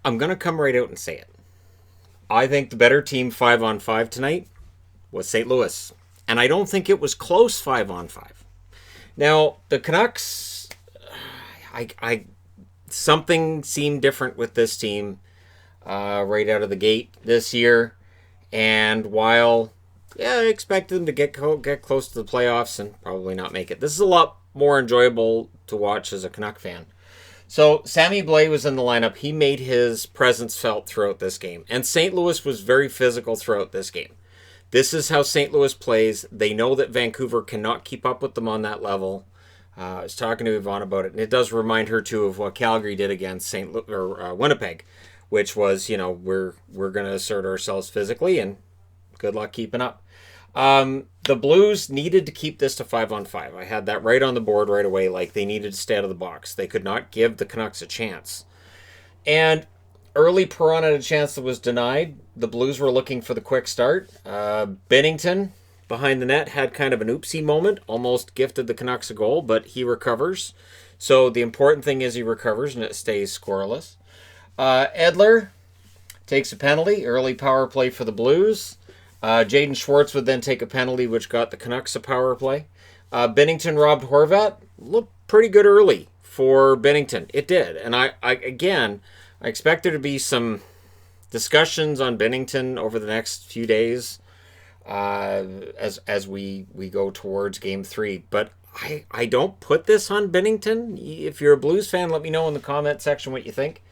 I'm going to come right out and say it. I think the better team 5-on-5 tonight was St. Louis. And I don't think it was close 5-on-5. Now, the Canucks, something seemed different with this team right out of the gate this year. And while, I expected them to get close to the playoffs and probably not make it, this is a lot more enjoyable to watch as a Canuck fan. So Sammy Blais was in the lineup. He made his presence felt throughout this game. And St. Louis was very physical throughout this game. This is how St. Louis plays. They know that Vancouver cannot keep up with them on that level. I was talking to Yvonne about it, and it does remind her too of what Calgary did against Winnipeg, which was, we're going to assert ourselves physically, and good luck keeping up. The Blues needed to keep this to 5-on-5. I had that right on the board right away. Like, they needed to stay out of the box. They could not give the Canucks a chance. And early Perron had a chance that was denied. The Blues were looking for the quick start. Binnington, behind the net, had kind of an oopsie moment. Almost gifted the Canucks a goal, but he recovers. So the important thing is he recovers and it stays scoreless. Edler takes a penalty. Early power play for the Blues. Jaden Schwartz would then take a penalty, which got the Canucks a power play. Binnington robbed Horvat. Looked pretty good early for Binnington. It did. And I expect there to be some discussions on Binnington over the next few days as we go towards Game 3. But I don't put this on Binnington. If you're a Blues fan, let me know in the comment section what you think.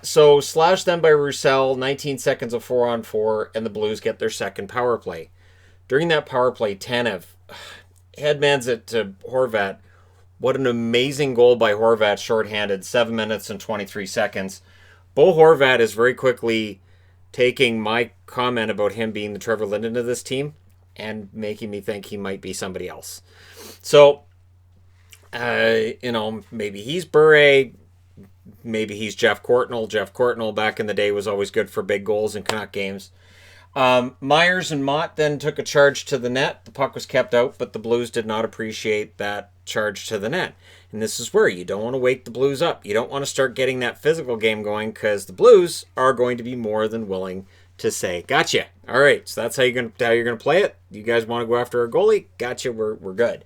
So slashed then by Roussel, 19 seconds of 4-on-4, and the Blues get their second power play. During that power play, Tanev headmans it to Horvat. What an amazing goal by Horvat, shorthanded, 7 minutes and 23 seconds. Bo Horvat is very quickly taking my comment about him being the Trevor Linden of this team and making me think he might be somebody else. So, maybe he's Bure. Maybe he's Jeff Courtnall. Jeff Courtnall back in the day was always good for big goals in Canuck games. Myers and Mott then took a charge to the net. The puck was kept out, but the Blues did not appreciate that charge to the net. And this is where you don't want to wake the Blues up. You don't want to start getting that physical game going because the Blues are going to be more than willing to say, gotcha. All right, so that's how you're going to play it. You guys want to go after a goalie? Gotcha, we're good.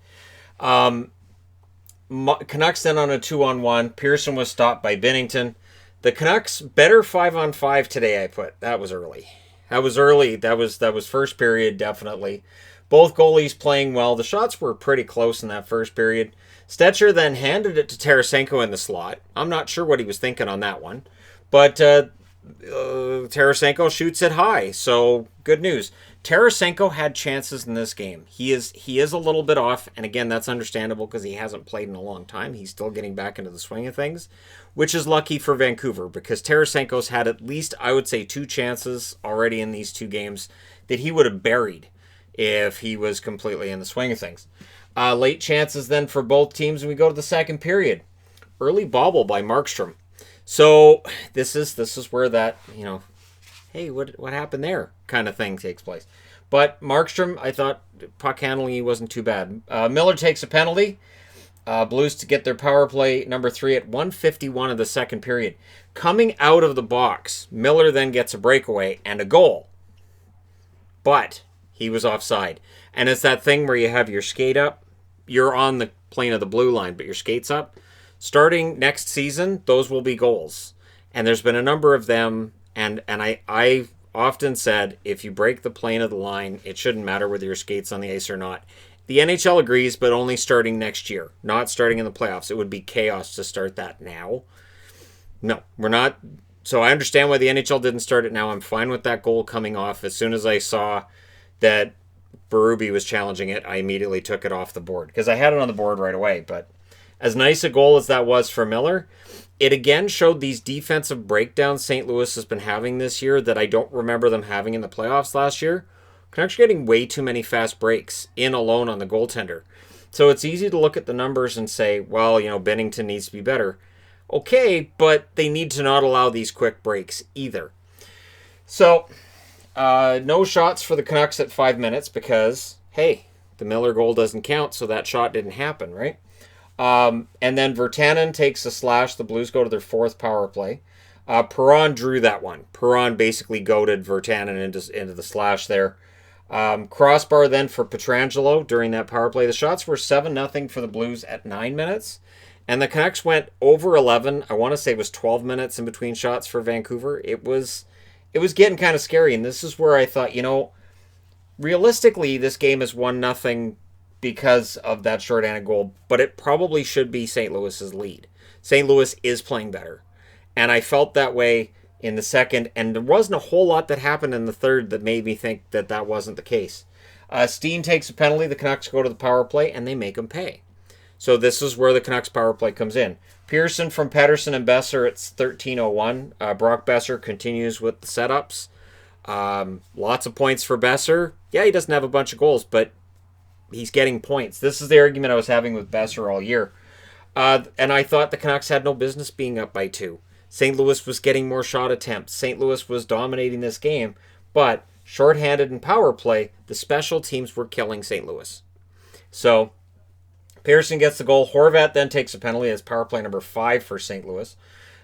Canucks then on a 2-on-1. Pearson was stopped by Binnington. The Canucks better 5-on-5 today, I put. That was early. That was first period, definitely. Both goalies playing well. The shots were pretty close in that first period. Stetcher then handed it to Tarasenko in the slot. I'm not sure what he was thinking on that one. But Tarasenko shoots it high, so good news. Tarasenko had chances in this game. He is a little bit off, and again, that's understandable because he hasn't played in a long time. He's still getting back into the swing of things, which is lucky for Vancouver because Tarasenko's had at least, I would say, 2 chances already in these 2 games that he would have buried if he was completely in the swing of things. Late chances then for both teams, and we go to the second period. Early bobble by Markstrom. So this is where that, hey, what happened there kind of thing takes place. But Markstrom, I thought puck handling wasn't too bad. Miller takes a penalty. Blues to get their power play number 3 at 1:51 of the second period. Coming out of the box, Miller then gets a breakaway and a goal. But he was offside. And it's that thing where you have your skate up. You're on the plane of the blue line, but your skate's up. Starting next season, those will be goals. And there's been a number of them. And I often said, if you break the plane of the line, it shouldn't matter whether your skate's on the ice or not. The NHL agrees, but only starting next year, not starting in the playoffs. It would be chaos to start that now. No, we're not. So I understand why the NHL didn't start it now. I'm fine with that goal coming off. As soon as I saw that Berube was challenging it, I immediately took it off the board because I had it on the board right away. But as nice a goal as that was for Miller, it again showed these defensive breakdowns St. Louis has been having this year that I don't remember them having in the playoffs last year. Canucks are getting way too many fast breaks in alone on the goaltender. So it's easy to look at the numbers and say, well, Binnington needs to be better. Okay, but they need to not allow these quick breaks either. So, no shots for the Canucks at 5 minutes because, hey, the Miller goal doesn't count, so that shot didn't happen, right? And then Virtanen takes a slash. The Blues go to their 4th power play. Perron drew that one. Perron basically goaded Virtanen into the slash there. Crossbar then for Pietrangelo during that power play. The shots were 7-0 for the Blues at 9 minutes. And the Canucks went over 11. I want to say it was 12 minutes in between shots for Vancouver. It was getting kind of scary. And this is where I thought, realistically, this game is 1-0 because of that shorthanded goal. But it probably should be St. Louis's lead. St. Louis is playing better. And I felt that way in the second. And there wasn't a whole lot that happened in the third that made me think that that wasn't the case. Steen takes a penalty. The Canucks go to the power play, and they make him pay. So this is where the Canucks power play comes in. Pearson from Pettersson and Besser, it's 13:01. Brock Besser continues with the setups. Lots of points for Besser. Yeah, he doesn't have a bunch of goals, but he's getting points. This is the argument I was having with Besser all year. And I thought the Canucks had no business being up by 2. St. Louis was getting more shot attempts. St. Louis was dominating this game, but shorthanded in power play, the special teams were killing St. Louis. So Pearson gets the goal. Horvat then takes a penalty. That's power play number 5 for St. Louis.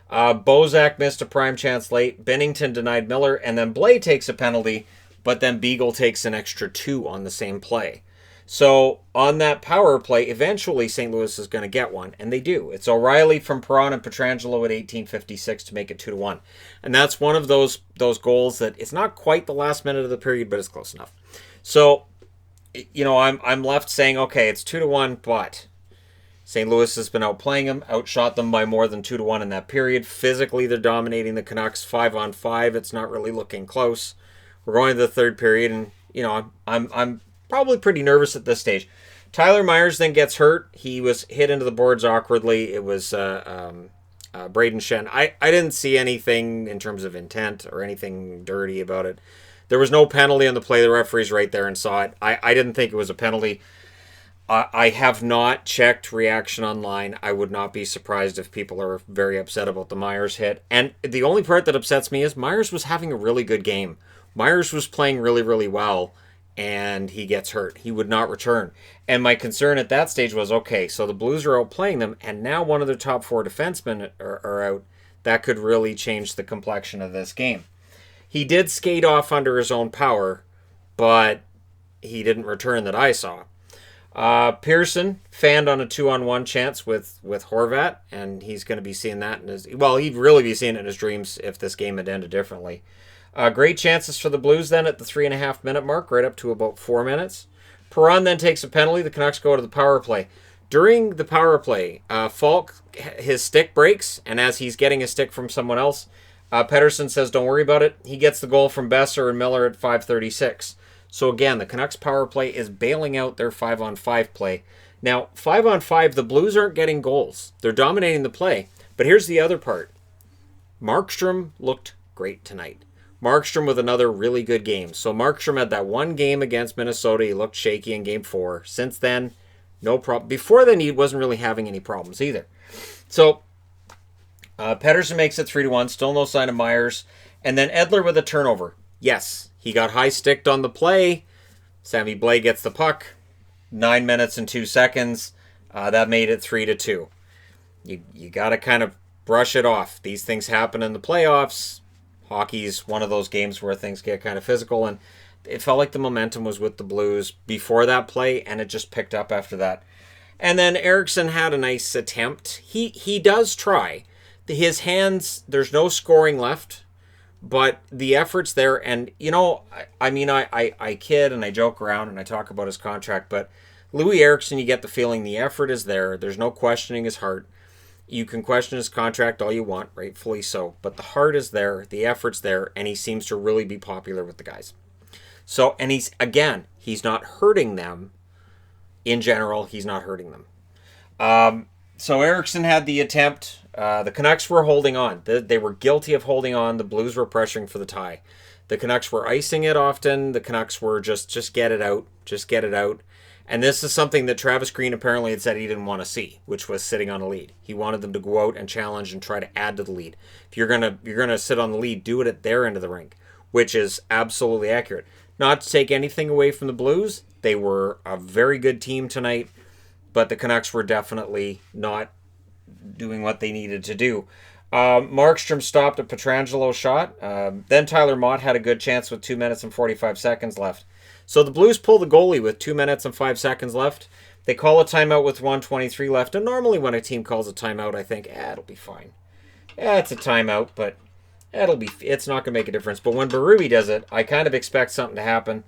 Bozak missed a prime chance late. Binnington denied Miller. And then Blais takes a penalty, but then Beagle takes an extra 2 on the same play. So on that power play, eventually St. Louis is going to get one, and they do. It's O'Reilly from Perron and Pietrangelo at 18:56 to make it 2-1. And that's one of those goals that it's not quite the last minute of the period, but it's close enough. So I'm left saying, okay, it's 2-1, but St. Louis has been outplaying them, outshot them by more than 2-1 in that period. Physically, they're dominating the Canucks 5-on-5. It's not really looking close. We're going to the third period, and I'm probably pretty nervous at this stage. Tyler Myers then gets hurt. He was hit into the boards awkwardly. It was Braden Shen. I didn't see anything in terms of intent or anything dirty about it. There was no penalty on the play. The referee's right there and saw it. I didn't think it was a penalty. I have not checked reaction online. I would not be surprised if people are very upset about the Myers hit. And the only part that upsets me is Myers was having a really good game. Myers was playing really, really well, and he gets hurt. He would not return. And my concern at that stage was, okay, so the Blues are outplaying them, and now one of their top 4 defensemen are out. That could really change the complexion of this game. He did skate off under his own power, but he didn't return that I saw. Pearson fanned on a 2-on-1 chance with Horvat, and he's going to be seeing that he'd really be seeing it in his dreams if this game had ended differently. Great chances for the Blues then at the 3.5 minute mark, right up to about 4 minutes. Perron then takes a penalty. The Canucks go to the power play. During the power play, Falk, his stick breaks, and as he's getting a stick from someone else, Pettersson says, don't worry about it. He gets the goal from Besser and Miller at 5:36. So again, the Canucks power play is bailing out their 5-on-5 play. Now, 5-on-5, the Blues aren't getting goals. They're dominating the play. But here's the other part. Markstrom looked great tonight. Markstrom with another really good game. So Markstrom had that one game against Minnesota. He looked shaky in game 4. Since then, no problem. Before then, he wasn't really having any problems either. So Pettersson makes it 3-1. Still no sign of Myers. And then Edler with a turnover. Yes, he got high-sticked on the play. Sammy Blais gets the puck. 9 minutes and 2 seconds. That made it 3-2. You got to kind of brush it off. These things happen in the playoffs. Hockey's one of those games where things get kind of physical, and it felt like the momentum was with the Blues before that play, and it just picked up after that. And then Eriksson had a nice attempt. He does try. His hands, there's no scoring left, but the effort's there. And, I kid and I joke around and I talk about his contract, but Louis Eriksson, you get the feeling the effort is there. There's no questioning his heart. You can question his contract all you want, rightfully so, but the heart is there, the effort's there, and he seems to really be popular with the guys. So, and he's not hurting them. In general, he's not hurting them. So Eriksson had the attempt. The Canucks were holding on. They were guilty of holding on. The Blues were pressuring for the tie. The Canucks were icing it often. The Canucks were just get it out. Just get it out. And this is something that Travis Green apparently had said he didn't want to see, which was sitting on a lead. He wanted them to go out and challenge and try to add to the lead. If you're gonna sit on the lead, do it at their end of the rink, which is absolutely accurate. Not to take anything away from the Blues. They were a very good team tonight, but the Canucks were definitely not doing what they needed to do. Markstrom stopped a Pietrangelo shot. Then Tyler Mott had a good chance with 2 minutes and 45 seconds left. So the Blues pull the goalie with 2 minutes and 5 seconds left. They call a timeout with 1:23 left. And normally when a team calls a timeout, I think, it'll be fine. Yeah, it's a timeout, but it's not going to make a difference. But when Berube does it, I kind of expect something to happen.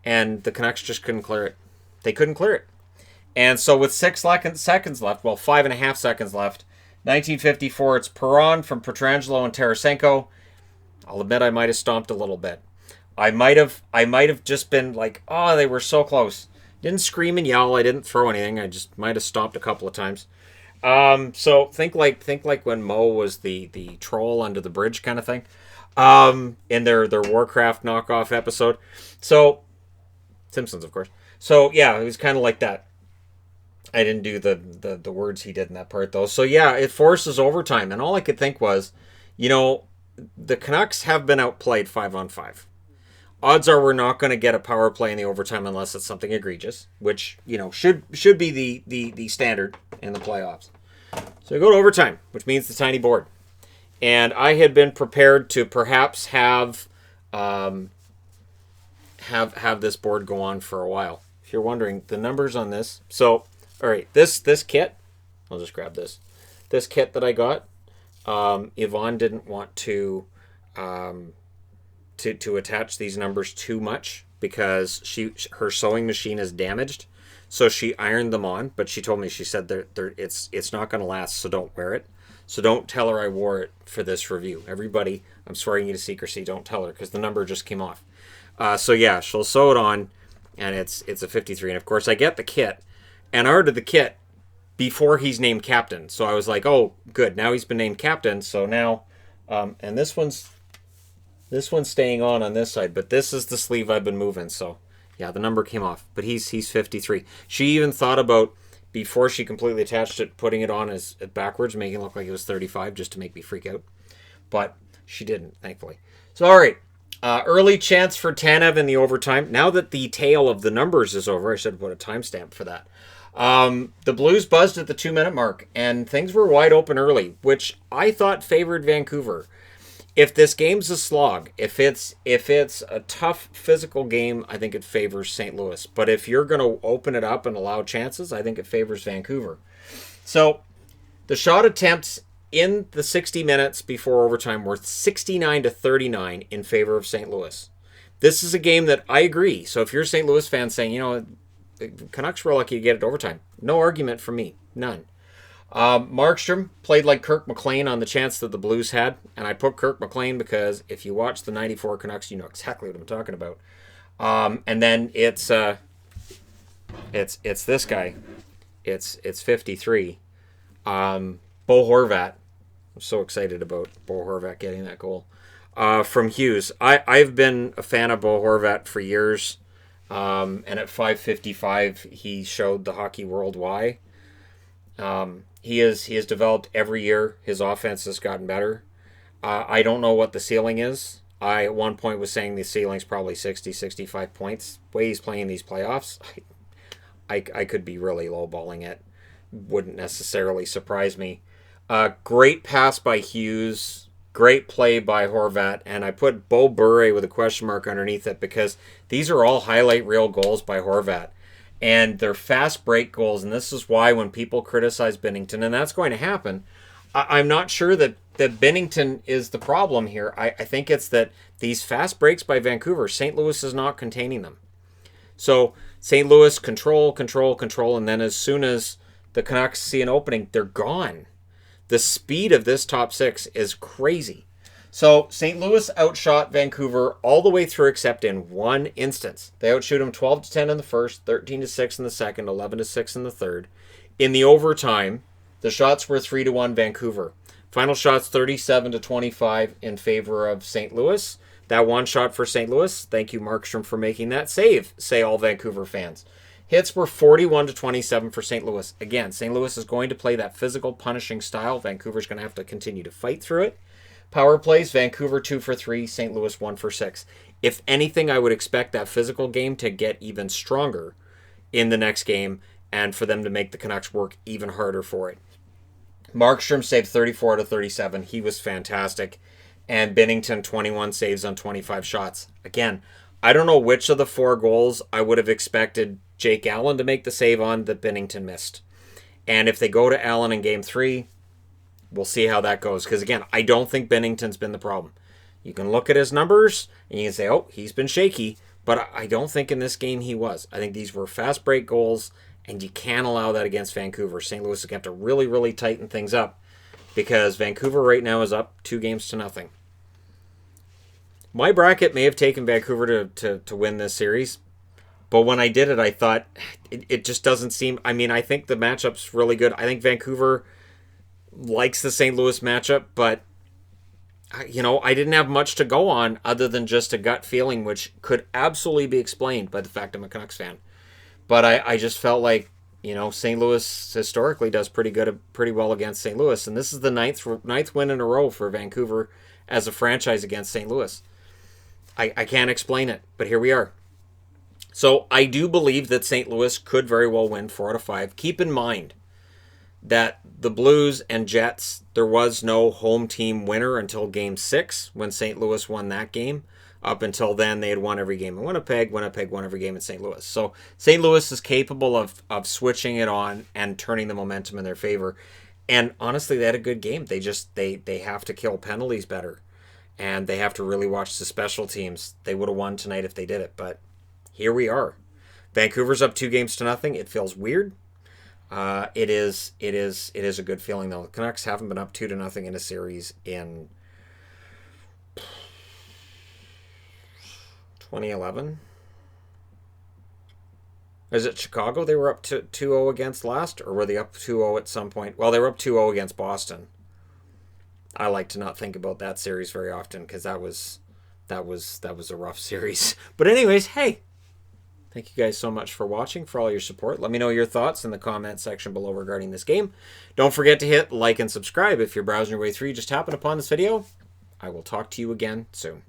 And the Canucks just couldn't clear it. They couldn't clear it. And so with 6 seconds left, well, 5.5 seconds left, 1954, it's Perron from Pietrangelo and Tarasenko. I'll admit I might have stomped a little bit. I might have just been like, oh, they were so close. Didn't scream and yell. I didn't throw anything. I just might have stomped a couple of times. So think like when Mo was the troll under the bridge kind of thing. In their Warcraft knockoff episode. So Simpsons, of course. So yeah, it was kind of like that. I didn't do the words he did in that part though. So yeah, it forces overtime, and all I could think was, the Canucks have been outplayed 5-on-5. Odds are we're not going to get a power play in the overtime unless it's something egregious, which should be the standard in the playoffs. So we go to overtime, which means the tiny board, and I had been prepared to perhaps have this board go on for a while. If you're wondering, the numbers on this. So, all right, this kit. I'll just grab this. This kit that I got. Yvonne didn't want to attach these numbers too much because her sewing machine is damaged, so she ironed them on. But she told me, she said it's not going to last, so don't wear it. So don't tell her I wore it for this review. Everybody, I'm swearing you to secrecy. Don't tell her because the number just came off. So yeah, she'll sew it on, and it's a 53. And of course, I get the kit, and I ordered the kit before he's named captain. So I was like, oh, good. Now he's been named captain. So now, and this one's staying on this side, but this is the sleeve I've been moving. So yeah, the number came off, but he's 53. She even thought about, before she completely attached it, putting it on as backwards, making it look like it was 35, just to make me freak out. But she didn't, thankfully. So all right, early chance for Tanev in the overtime. Now that the tail of the numbers is over, I should put a timestamp for that. The Blues buzzed at the 2-minute mark, and things were wide open early, which I thought favored Vancouver. If this game's a slog, if it's a tough physical game, I think it favors St. Louis. But if you're going to open it up and allow chances, I think it favors Vancouver. So the shot attempts in the 60 minutes before overtime were 69-39 in favor of St. Louis. This is a game that I agree. So if you're a St. Louis fan saying, the Canucks were lucky to get it overtime, no argument from me, none. Markstrom played like Kirk McLean on the chance that the Blues had, and I put Kirk McLean because if you watch the 94 Canucks, you know exactly what I'm talking about. And then it's this guy. It's 53. Bo Horvat. I'm so excited about Bo Horvat getting that goal. From Hughes. I've been a fan of Bo Horvat for years. And at 5:55, he showed the hockey world why. He has developed every year. His offense has gotten better. I don't know what the ceiling is. I at one point was saying the ceiling's probably 60, 65 points. The way he's playing these playoffs, I could be really lowballing it. Wouldn't necessarily surprise me. Great pass by Hughes. Great play by Horvat, and I put Bo Bure with a question mark underneath it because these are all highlight reel goals by Horvat. And they're fast break goals, and this is why when people criticize Binnington, and that's going to happen, I'm not sure that Binnington is the problem here. I think it's that these fast breaks by Vancouver, St. Louis is not containing them. So St. Louis control, and then as soon as the Canucks see an opening, they're gone. The speed of this top six is crazy. So St. Louis outshot Vancouver all the way through except in one instance. They outshoot them 12-10 in the first, 13-6 in the second, 11-6 in the third. In the overtime, the shots were 3-1 Vancouver. Final shots 37-25 in favor of St. Louis. That one shot for St. Louis. Thank you, Markstrom, for making that save, say all Vancouver fans. Hits were 41-27 for St. Louis. Again, St. Louis is going to play that physical, punishing style. Vancouver's going to have to continue to fight through it. Power plays, Vancouver 2 for 3, St. Louis 1 for 6. If anything, I would expect that physical game to get even stronger in the next game and for them to make the Canucks work even harder for it. Markstrom saved 34 out of 37. He was fantastic. And Binnington, 21 saves on 25 shots. Again, I don't know which of the 4 goals I would have expected Jake Allen to make the save on that Binnington missed. And if they go to Allen in Game 3, we'll see how that goes. Because, again, I don't think Binnington's been the problem. You can look at his numbers, and you can say, oh, he's been shaky. But I don't think in this game he was. I think these were fast break goals, and you can't allow that against Vancouver. St. Louis is going to have to really, really tighten things up because Vancouver right now is up 2-0. My bracket may have taken Vancouver to win this series, but when I did it, I thought it just doesn't seem... I mean, I think the matchup's really good. I think Vancouver likes the St. Louis matchup, but I didn't have much to go on other than just a gut feeling, which could absolutely be explained by the fact I'm a Canucks fan. But I just felt like, St. Louis historically does pretty well against St. Louis. And this is the ninth win in a row for Vancouver as a franchise against St. Louis. I can't explain it, but here we are. So I do believe that St. Louis could very well win 4 out of 5. Keep in mind that the Blues and Jets, there was no home team winner until Game 6 when St. Louis won that game. Up until then, they had won every game in Winnipeg won every game in St. Louis. So St. Louis is capable of switching it on and turning the momentum in their favor. And honestly, they had a good game. They have to kill penalties better. And they have to really watch the special teams. They would have won tonight if they did it. But here we are. Vancouver's up 2-0. It feels weird. It is a good feeling, though. The Canucks haven't been up 2-0 in a series in 2011. Is it Chicago they were up to 2-0 against last, or were they up 2-0 at some point? Well, they were up 2-0 against Boston. I like to not think about that series very often because that was a rough series. But anyways, hey, thank you guys so much for watching, for all your support. Let me know your thoughts in the comment section below regarding this game. Don't forget to hit like and subscribe if you're browsing your way through. You just happened upon this video. I will talk to you again soon.